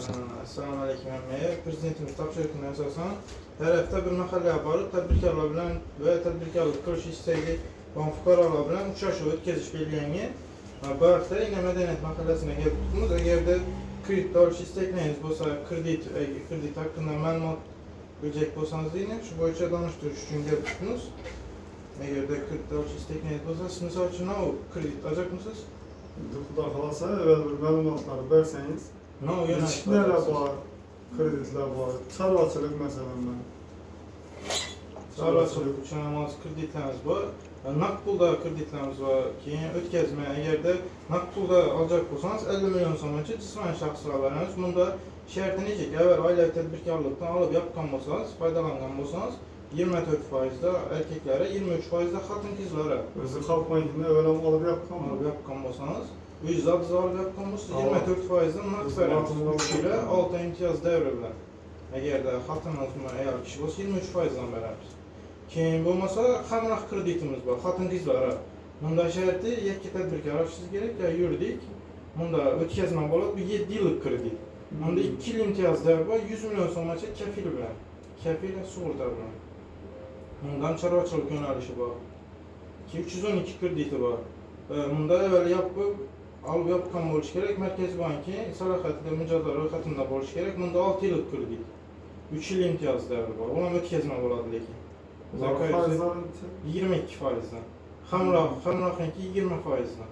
başlayalım. Assalamu alaikum əmməyə. Prezidentimiz tapşırıqlarına əsasən hər həftə bir məhəlləyə aparıb tədbirkarlar bilən və tədbirkarlıq quruluş istəyli fuqaralar bilən uçaşı ötkəziş belirləyəni bu həftə yine Mədəniyyət məhəlləsinə gəlib tutdunuz. Əgər də kredit alış istəkləriniz olsa, kredit haqqında məlumat biləcək olsanız yine şu boyunca danışdırış üçün gəlib tutdunuz. Əgər də kredit alış istəkləriniz olsa, siz misal üçün o kredit alacaq mısınız? Xuda xalasa evvel bir məlumatları verseniz, ilişkilərlə var, kreditlər var, çarvaçılıq məsələn mən. Çarvaçılıq üçün amalız kreditlərimiz var. Naqd pulda kreditlərimiz var ki, ötkəzmə, əgər də naqd pulda alacaq olsanız 50 milyon so'mgacha cismani shaxslar veramiz. Bunda şərti necə ki, əgər ailə tədbirkarlıqdan alıb yapqan bolsanız, faydalanğan bolsanız 24%'da erkeklere, 23%'da xatın qızlara. Özü Xalq Bankində evveləm alıb yapqan bolsanız, %60 alıb yapqan bolsanız 24%'dan naqd veramiz. 3 ilə 6 imtiyaz dəvrə. Əgər də xatınız eğer kişi olsa 23%'dan veramiz. Kim olmasa hamrah kreditimiz var, xatın qızlara. Bunda şərti yekki tədbirkar açısız gerek ya yuridik. Bunda ötkəzmə болады, bu 7 yıllık kredit. Bunda 2 yıl imtiyaz dəvrə var, 100 milyon so'mgacha kefil bilan. Kefil sug'urta bilan. Bundan çarvaçılık yönelişi var. 312 krediti var. Bunda evvel alıp yapkan buluş gerek. Merkez Banki salahiyatida mücadele ro'yxatında buluş gerek. Bunda 6 yıllık kredit. 3 yıl imtiyaz devri var. Ona ötkəzmə bo'ladi lekin. 22%'dan. Hamroh'inki 20%'dan.